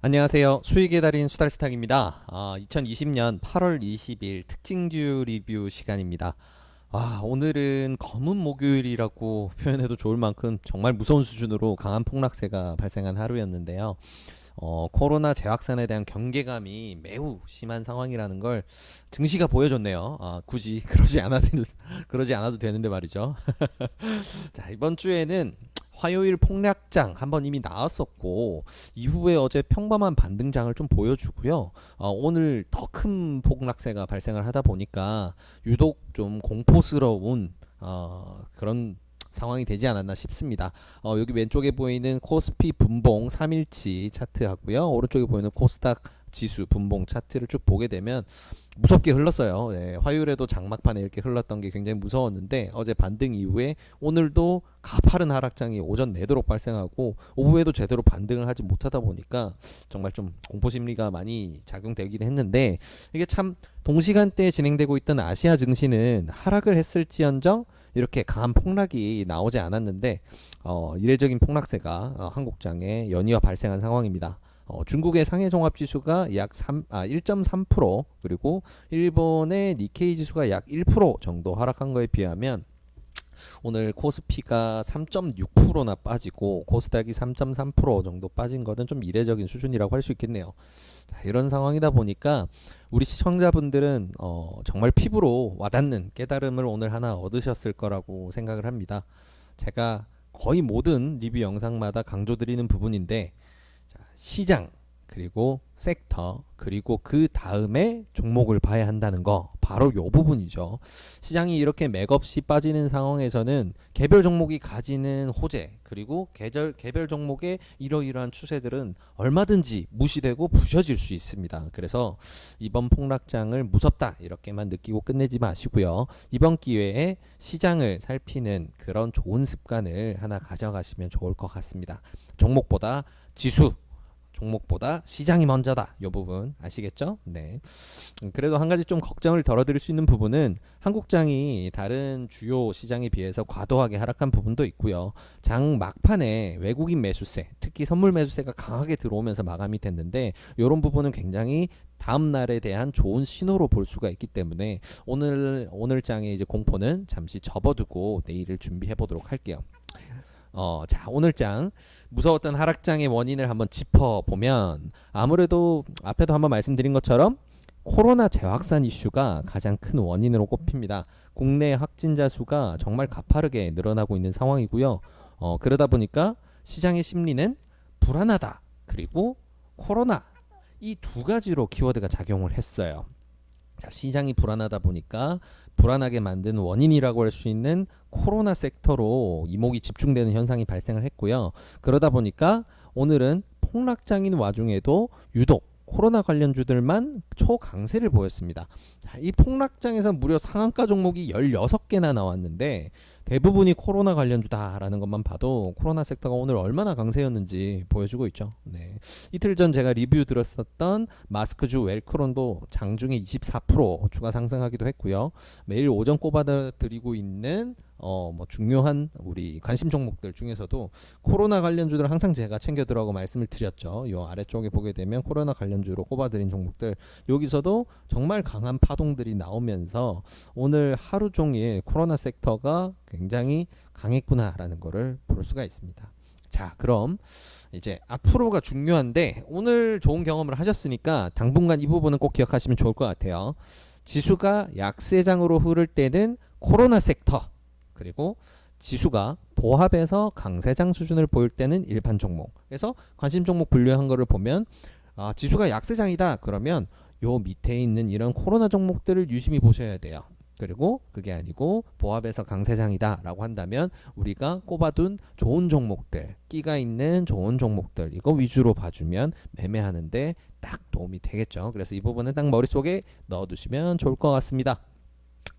안녕하세요. 수익의 달인 수달스탁입니다. 2020년 8월 20일 특징주 리뷰 시간입니다. 오늘은 검은 목요일이라고 표현해도 좋을 만큼 정말 무서운 수준으로 강한 폭락세가 발생한 하루였는데요. 코로나 재확산에 대한 경계감이 매우 심한 상황이라는 걸 증시가 보여줬네요. 굳이 그러지 않아도 되는데 말이죠. 자, 이번 주에는 화요일 폭락장 한번 이미 나왔었고 이후에 어제 평범한 반등장을 좀 보여주고요. 오늘 더 큰 폭락세가 발생을 하다 보니까 유독 좀 공포스러운 그런 상황이 되지 않았나 싶습니다. 여기 왼쪽에 보이는 코스피 분봉 3일치 차트하고요. 오른쪽에 보이는 코스닥 지수 분봉 차트를 쭉 보게 되면 무섭게 흘렀어요. 네, 화요일에도 장막판에 이렇게 흘렀던 게 굉장히 무서웠는데 어제 반등 이후에 오늘도 가파른 하락장이 오전 내도록 발생하고 오후에도 제대로 반등을 하지 못하다 보니까 정말 좀 공포심리가 많이 작용되긴 했는데 이게 참 동시간대에 진행되고 있던 아시아 증시는 하락을 했을지언정 이렇게 강한 폭락이 나오지 않았는데 이례적인 폭락세가 한국장에 연이어 발생한 상황입니다. 중국의 상해 종합 지수가 약 1.3% 그리고 일본의 니케이 지수가 약 1% 정도 하락한 거에 비하면 오늘 코스피가 3.6%나 빠지고 코스닥이 3.3% 정도 빠진 것은 좀 이례적인 수준이라고 할 수 있겠네요. 자, 이런 상황이다 보니까 우리 시청자분들은 정말 피부로 와닿는 깨달음을 오늘 하나 얻으셨을 거라고 생각을 합니다. 제가 거의 모든 리뷰 영상마다 강조드리는 부분인데 시장 그리고 섹터 그리고 그 다음에 종목을 봐야 한다는 거 바로 요 부분이죠. 시장이 이렇게 맥없이 빠지는 상황에서는 개별 종목이 가지는 호재 그리고 개별 종목의 이러이러한 추세들은 얼마든지 무시되고 부셔질 수 있습니다. 그래서 이번 폭락장을 무섭다 이렇게만 느끼고 끝내지 마시고요. 이번 기회에 시장을 살피는 그런 좋은 습관을 하나 가져가시면 좋을 것 같습니다. 종목보다 지수 종목보다 시장이 먼저다. 이 부분 아시겠죠? 네. 그래도 한 가지 좀 걱정을 덜어드릴 수 있는 부분은 한국장이 다른 주요 시장에 비해서 과도하게 하락한 부분도 있고요. 장 막판에 외국인 매수세, 특히 선물 매수세가 강하게 들어오면서 마감이 됐는데 이런 부분은 굉장히 다음 날에 대한 좋은 신호로 볼 수가 있기 때문에 오늘 장의 이제 공포는 잠시 접어두고 내일을 준비해 보도록 할게요. 자, 오늘 장 무서웠던 하락장의 원인을 한번 짚어보면 아무래도 앞에도 한번 말씀드린 것처럼 코로나 재확산 이슈가 가장 큰 원인으로 꼽힙니다. 국내 확진자 수가 정말 가파르게 늘어나고 있는 상황이고요. 그러다 보니까 시장의 심리는 불안하다 그리고 코로나 이 두 가지로 키워드가 작용을 했어요. 자, 시장이 불안하다 보니까 불안하게 만든 원인이라고 할 수 있는 코로나 섹터로 이목이 집중되는 현상이 발생을 했고요. 그러다 보니까 오늘은 폭락장인 와중에도 유독 코로나 관련주들만 초강세를 보였습니다. 자, 이 폭락장에서 무려 상한가 종목이 16개나 나왔는데 대부분이 코로나 관련주다라는 것만 봐도 코로나 섹터가 오늘 얼마나 강세였는지 보여주고 있죠. 네. 이틀 전 제가 리뷰 들었었던 마스크주 웰크론도 장중에 24% 주가 상승하기도 했고요. 매일 오전 꼽아드리고 있는 중요한 우리 관심 종목들 중에서도 코로나 관련주들 항상 제가 챙겨들라고 말씀을 드렸죠. 요 아래쪽에 보게 되면 코로나 관련주로 꼽아드린 종목들 여기서도 정말 강한 파동들이 나오면서 오늘 하루 종일 코로나 섹터가 굉장히 강했구나라는 거를 볼 수가 있습니다. 자, 그럼 이제 앞으로가 중요한데 오늘 좋은 경험을 하셨으니까 당분간 이 부분은 꼭 기억하시면 좋을 것 같아요. 지수가 약세장으로 흐를 때는 코로나 섹터 그리고 지수가 보합에서 강세장 수준을 보일 때는 일반 종목. 그래서 관심 종목 분류한 거를 보면 지수가 약세장이다. 그러면 요 밑에 있는 이런 코로나 종목들을 유심히 보셔야 돼요. 그리고 그게 아니고 보합에서 강세장이다 라고 한다면 우리가 꼽아둔 좋은 종목들, 끼가 있는 좋은 종목들 이거 위주로 봐주면 매매하는데 딱 도움이 되겠죠. 그래서 이 부분은 딱 머릿속에 넣어두시면 좋을 것 같습니다.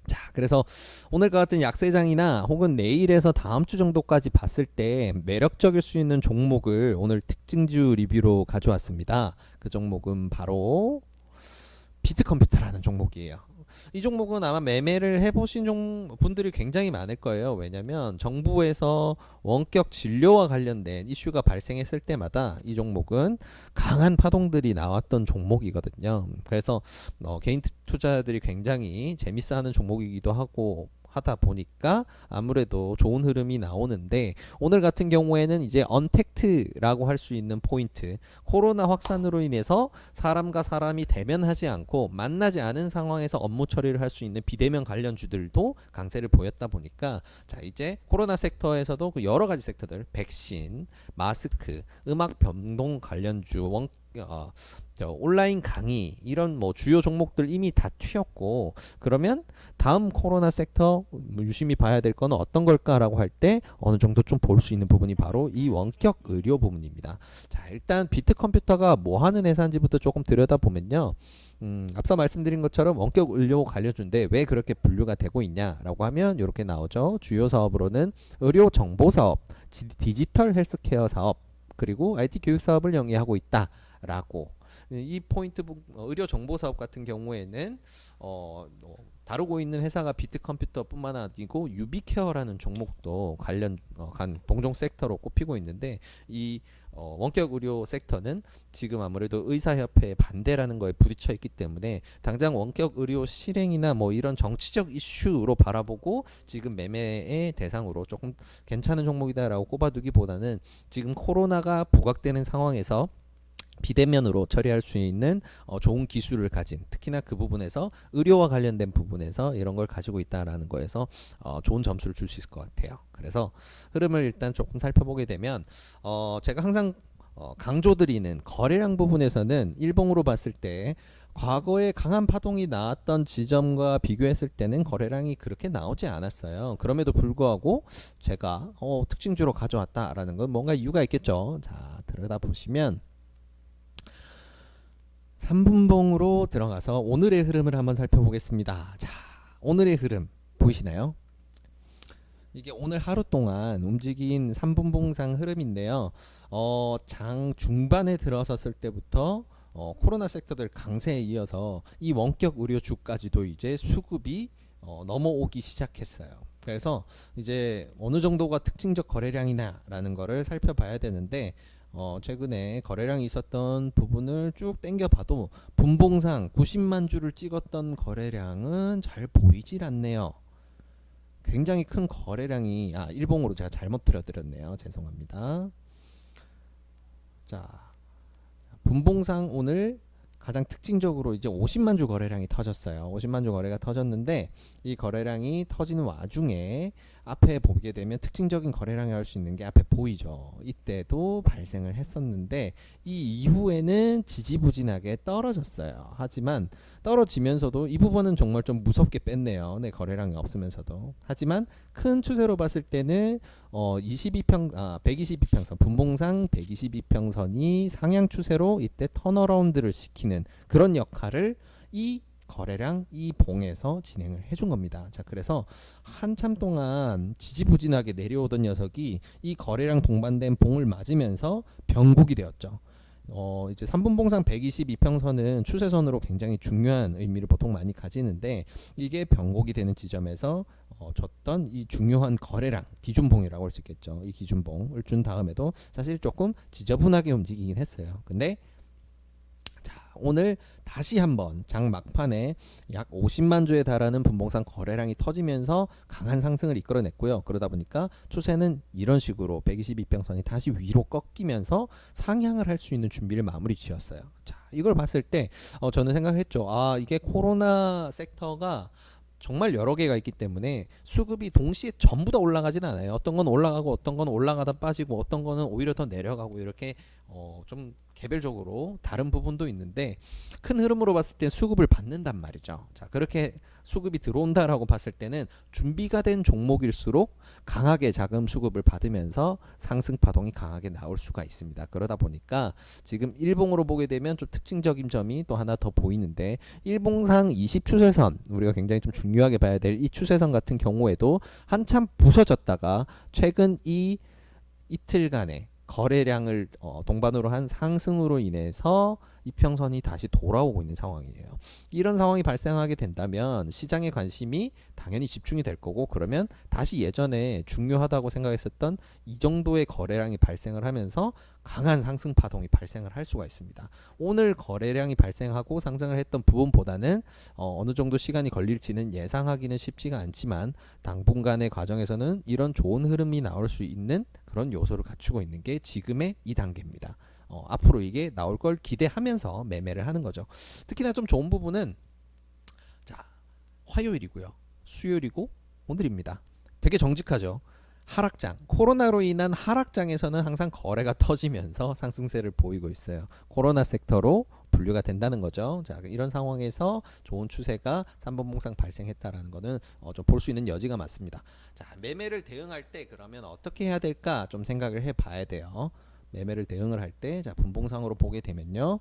자, 그래서 오늘과 같은 약세장이나 혹은 내일에서 다음 주 정도까지 봤을 때 매력적일 수 있는 종목을 오늘 특징주 리뷰로 가져왔습니다. 그 종목은 바로 비트컴퓨터라는 종목이에요. 이 종목은 아마 매매를 해보신 분들이 굉장히 많을 거예요. 왜냐면 정부에서 원격 진료와 관련된 이슈가 발생했을 때마다 이 종목은 강한 파동들이 나왔던 종목이거든요. 그래서 개인 투자자들이 굉장히 재밌어하는 종목이기도 하고 하다 보니까 아무래도 좋은 흐름이 나오는데, 오늘 같은 경우에는 이제 언택트라고 할 수 있는 포인트, 코로나 확산으로 인해서 사람과 사람이 대면하지 않고 만나지 않은 상황에서 업무 처리를 할 수 있는 비대면 관련주들도 강세를 보였다 보니까, 자 이제 코로나 섹터에서도 그 여러 가지 섹터들, 백신, 마스크, 음악 변동 관련주, 온라인 강의, 이런 뭐 주요 종목들 이미 다 튀었고, 그러면 다음 코로나 섹터 유심히 봐야 될 거는 어떤 걸까라고 할 때 어느 정도 좀 볼 수 있는 부분이 바로 이 원격 의료 부분입니다. 자, 일단 비트컴퓨터가 뭐 하는 회사인지부터 조금 들여다보면요. 앞서 말씀드린 것처럼 원격 의료 관련주인데 왜 그렇게 분류가 되고 있냐라고 하면 이렇게 나오죠. 주요 사업으로는 의료 정보 사업, 디지털 헬스케어 사업, 그리고 IT 교육 사업을 영위하고 있다라고. 이 포인트 의료 정보 사업 같은 경우에는 다루고 있는 회사가 비트컴퓨터뿐만 아니고 유비케어라는 종목도 관련 간 동종 섹터로 꼽히고 있는데, 이 원격 의료 섹터는 지금 아무래도 의사협회의 반대라는 거에 부딪혀 있기 때문에 당장 원격 의료 실행이나 뭐 이런 정치적 이슈로 바라보고 지금 매매의 대상으로 조금 괜찮은 종목이다라고 꼽아두기보다는, 지금 코로나가 부각되는 상황에서 비대면으로 처리할 수 있는 좋은 기술을 가진, 특히나 그 부분에서 의료와 관련된 부분에서 이런 걸 가지고 있다라는 거에서 좋은 점수를 줄 수 있을 것 같아요. 그래서 흐름을 일단 조금 살펴보게 되면 제가 항상 강조드리는 거래량 부분에서는 일봉으로 봤을 때 과거에 강한 파동이 나왔던 지점과 비교했을 때는 거래량이 그렇게 나오지 않았어요. 그럼에도 불구하고 제가 특징주로 가져왔다라는 건 뭔가 이유가 있겠죠. 자, 들여다보시면 3분봉으로 들어가서 오늘의 흐름을 한번 살펴보겠습니다. 자, 오늘의 흐름 보이시나요? 이게 오늘 하루 동안 움직인 3분봉상 흐름인데요. 장 중반에 들어섰을 때부터 코로나 섹터들 강세에 이어서 이 원격 의료주까지도 이제 수급이 넘어오기 시작했어요. 그래서 이제 어느 정도가 특징적 거래량이나라는 거를 살펴봐야 되는데, 최근에 거래량이 있었던 부분을 쭉 당겨봐도 분봉상 90만 주를 찍었던 거래량은 잘 보이질 않네요. 굉장히 큰 거래량이, 일봉으로 제가 잘못 들어드렸네요. 죄송합니다. 자, 분봉상 오늘 가장 특징적으로 이제 50만 주 거래량이 터졌어요. 50만 주 거래가 터졌는데, 이 거래량이 터지는 와중에 앞에 보게 되면 특징적인 거래량이 할 수 있는 게 앞에 보이죠. 이때도 발생을 했었는데 이 이후에는 지지부진하게 떨어졌어요. 하지만 떨어지면서도 이 부분은 정말 좀 무섭게 뺐네요. 네, 거래량이 없으면서도. 하지만 큰 추세로 봤을 때는 122평선, 분봉상 122평선이 상향 추세로 이때 턴어라운드를 시키는 그런 역할을 이 거래량, 이 봉에서 진행을 해준 겁니다. 자, 그래서 한참 동안 지지부진하게 내려오던 녀석이 이 거래량 동반된 봉을 맞으면서 변곡이 되었죠. 이제 3분봉상 122평선은 추세선으로 굉장히 중요한 의미를 보통 많이 가지는데, 이게 변곡이 되는 지점에서 줬던 이 중요한 거래량, 기준봉이라고 할 수 있겠죠. 이 기준봉을 준 다음에도 사실 조금 지저분하게 움직이긴 했어요. 근데 오늘 다시 한번 장 막판에 약 50만 주에 달하는 분봉상 거래량이 터지면서 강한 상승을 이끌어냈고요. 그러다 보니까 추세는 이런 식으로 122평선이 다시 위로 꺾이면서 상향을 할 수 있는 준비를 마무리 지었어요. 자, 이걸 봤을 때 저는 생각했죠. 이게 코로나 섹터가 정말 여러 개가 있기 때문에 수급이 동시에 전부 다 올라가진 않아요. 어떤 건 올라가고 어떤 건 올라가다 빠지고 어떤 거는 오히려 더 내려가고, 이렇게 좀 개별적으로 다른 부분도 있는데, 큰 흐름으로 봤을 때 수급을 받는단 말이죠. 자, 그렇게 수급이 들어온다라고 봤을 때는 준비가 된 종목일수록 강하게 자금 수급을 받으면서 상승 파동이 강하게 나올 수가 있습니다. 그러다 보니까 지금 일봉으로 보게 되면 좀 특징적인 점이 또 하나 더 보이는데, 일봉상 20추세선, 우리가 굉장히 좀 중요하게 봐야 될 이 추세선 같은 경우에도 한참 부서졌다가 최근 이틀간의 거래량을 동반으로 한 상승으로 인해서 이평선이 다시 돌아오고 있는 상황이에요. 이런 상황이 발생하게 된다면 시장의 관심이 당연히 집중이 될 거고, 그러면 다시 예전에 중요하다고 생각했었던 이 정도의 거래량이 발생을 하면서 강한 상승 파동이 발생을 할 수가 있습니다. 오늘 거래량이 발생하고 상승을 했던 부분보다는 어느 정도 시간이 걸릴지는 예상하기는 쉽지가 않지만, 당분간의 과정에서는 이런 좋은 흐름이 나올 수 있는 그런 요소를 갖추고 있는 게 지금의 이 단계입니다. 앞으로 이게 나올 걸 기대하면서 매매를 하는 거죠. 특히나 좀 좋은 부분은, 자, 화요일이고요, 수요일이고 오늘입니다. 되게 정직하죠. 하락장, 코로나로 인한 하락장에서는 항상 거래가 터지면서 상승세를 보이고 있어요. 코로나 섹터로 분류가 된다는 거죠. 자, 이런 상황에서 좋은 추세가 3번 봉상 발생했다라는 거는 좀 볼 수 있는 여지가 많습니다. 자, 매매를 대응할 때 그러면 어떻게 해야 될까 좀 생각을 해 봐야 돼요. 매매를 대응을 할 때, 자, 분봉상으로 보게 되면요.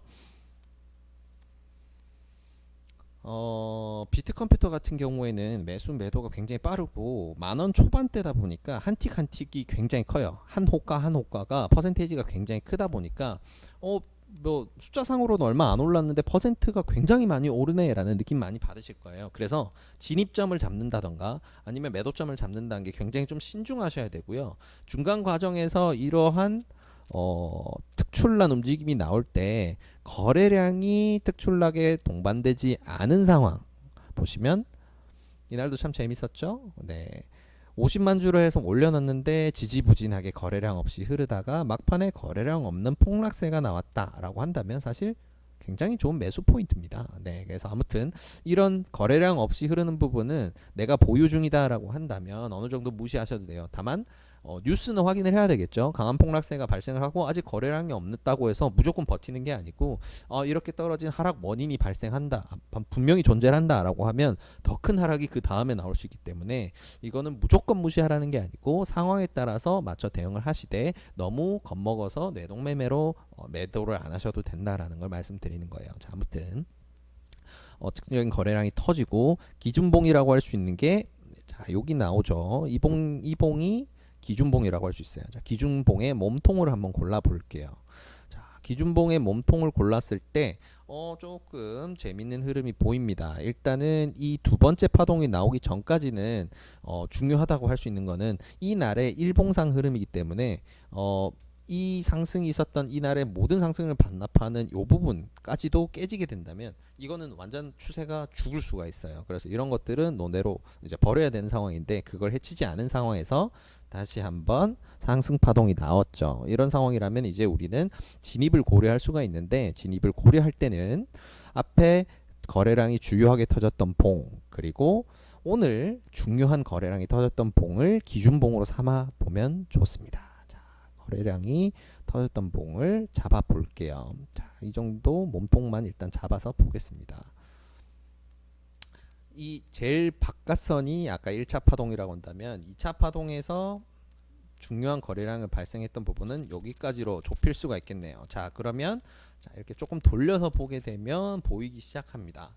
비트컴퓨터 같은 경우에는 매수 매도가 굉장히 빠르고 만원 초반대다 보니까 한 틱 한 틱이 굉장히 커요. 한 호가 한 호가가 퍼센테이지가 굉장히 크다 보니까 뭐 숫자상으로는 얼마 안 올랐는데 퍼센트가 굉장히 많이 오르네 라는 느낌 많이 받으실 거예요. 그래서 진입점을 잡는다던가 아니면 매도점을 잡는다는 게 굉장히 좀 신중하셔야 되고요. 중간 과정에서 이러한 특출난 움직임이 나올 때 거래량이 특출나게 동반되지 않은 상황 보시면, 이날도 참 재밌었죠. 네, 50만 주로 해서 올려놨는데 지지부진하게 거래량 없이 흐르다가 막판에 거래량 없는 폭락세가 나왔다라고 한다면 사실 굉장히 좋은 매수 포인트입니다. 네, 그래서 아무튼 이런 거래량 없이 흐르는 부분은 내가 보유 중이다라고 한다면 어느 정도 무시하셔도 돼요. 다만 뉴스는 확인을 해야 되겠죠. 강한 폭락세가 발생을 하고 아직 거래량이 없다고 해서 무조건 버티는 게 아니고, 이렇게 떨어진 하락 원인이 발생한다, 분명히 존재한다라고 하면 더 큰 하락이 그 다음에 나올 수 있기 때문에 이거는 무조건 무시하라는 게 아니고 상황에 따라서 맞춰 대응을 하시되 너무 겁먹어서 뇌동매매로 매도를 안 하셔도 된다라는 걸 말씀드리는 거예요. 자, 아무튼 특징적인 거래량이 터지고 기준봉이라고 할 수 있는 게, 자, 여기 나오죠. 이봉이 기준봉이라고 할 수 있어요. 자, 기준봉의 몸통을 한번 골라 볼게요. 자, 기준봉의 몸통을 골랐을 때 조금 재밌는 흐름이 보입니다. 일단은 이 두 번째 파동이 나오기 전까지는 중요하다고 할 수 있는 거는 이 날의 일봉상 흐름이기 때문에 이 상승이 있었던 이날의 모든 상승을 반납하는 이 부분까지도 깨지게 된다면 이거는 완전 추세가 죽을 수가 있어요. 그래서 이런 것들은 논외로 이제 버려야 되는 상황인데, 그걸 해치지 않은 상황에서 다시 한번 상승 파동이 나왔죠. 이런 상황이라면 이제 우리는 진입을 고려할 수가 있는데, 진입을 고려할 때는 앞에 거래량이 주요하게 터졌던 봉, 그리고 오늘 중요한 거래량이 터졌던 봉을 기준봉으로 삼아 보면 좋습니다. 거래량이 터졌던 봉을 잡아 볼게요. 자, 이 정도 몸통만 일단 잡아서 보겠습니다. 이 제일 바깥선이 아까 1차 파동이라고 한다면 2차 파동에서 중요한 거래량을 발생했던 부분은 여기까지로 좁힐 수가 있겠네요. 자, 그러면 자, 이렇게 조금 돌려서 보게 되면 보이기 시작합니다.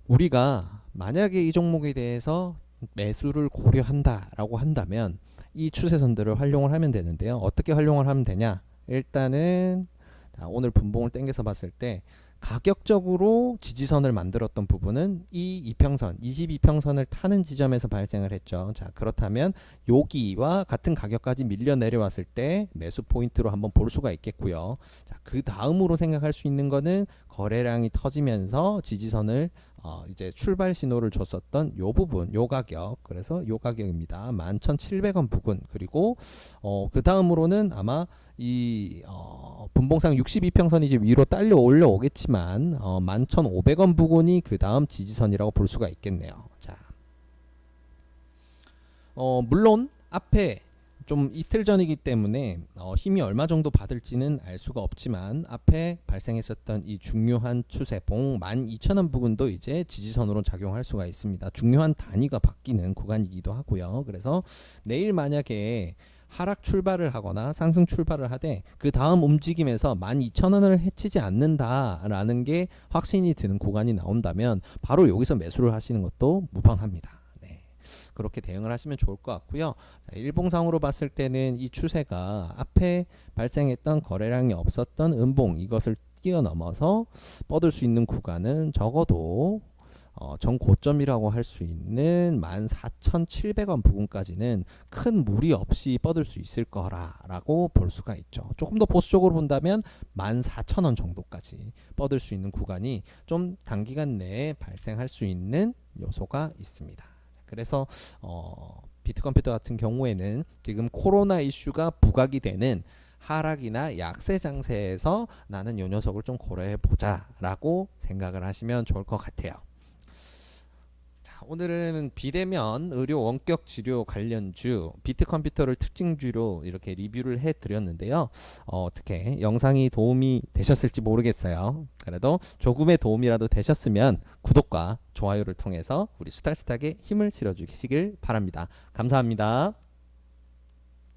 우리가 만약에 이 종목에 대해서 매수를 고려한다라고 한다면 이 추세선들을 활용을 하면 되는데요. 어떻게 활용을 하면 되냐? 일단은 자, 오늘 분봉을 당겨서 봤을 때 가격적으로 지지선을 만들었던 부분은 이 이평선, 22평선을 타는 지점에서 발생을 했죠. 자, 그렇다면 여기와 같은 가격까지 밀려 내려왔을 때 매수 포인트로 한번 볼 수가 있겠고요. 자, 그 다음으로 생각할 수 있는 거는 거래량이 터지면서 지지선을 이제 출발 신호를 줬었던 요 부분, 요 가격, 그래서 요 가격입니다. 11,700원 부근. 그리고 그 다음으로는 아마 이 분봉상 62평선이 이제 위로 딸려 올려오겠지만 11,500원 부근이 그 다음 지지선이라고 볼 수가 있겠네요. 자, 물론 앞에 좀 이틀 전이기 때문에 힘이 얼마 정도 받을지는 알 수가 없지만 앞에 발생했었던 이 중요한 추세봉 12,000원 부근도 이제 지지선으로 작용할 수가 있습니다. 중요한 단위가 바뀌는 구간이기도 하고요. 그래서 내일 만약에 하락 출발을 하거나 상승 출발을 하되 그 다음 움직임에서 12,000원을 해치지 않는다라는 게 확신이 드는 구간이 나온다면 바로 여기서 매수를 하시는 것도 무방합니다. 네. 그렇게 대응을 하시면 좋을 것 같고요. 자, 일봉상으로 봤을 때는 이 추세가 앞에 발생했던 거래량이 없었던 음봉 이것을 뛰어넘어서 뻗을 수 있는 구간은 적어도 전 고점이라고 할 수 있는 14,700원 부근까지는 큰 무리 없이 뻗을 수 있을 거라고 볼 수가 있죠. 조금 더 보수적으로 본다면 14,000원 정도까지 뻗을 수 있는 구간이 좀 단기간 내에 발생할 수 있는 요소가 있습니다. 그래서 비트컴퓨터 같은 경우에는 지금 코로나 이슈가 부각이 되는 하락이나 약세 장세에서 나는 요 녀석을 좀 고려해 보자라고 생각을 하시면 좋을 것 같아요. 오늘은 비대면 의료 원격 치료 관련주 비트컴퓨터를 특징주로 이렇게 리뷰를 해드렸는데요. 어떻게 영상이 도움이 되셨을지 모르겠어요. 그래도 조금의 도움이라도 되셨으면 구독과 좋아요를 통해서 우리 수달스탁에 힘을 실어주시길 바랍니다. 감사합니다.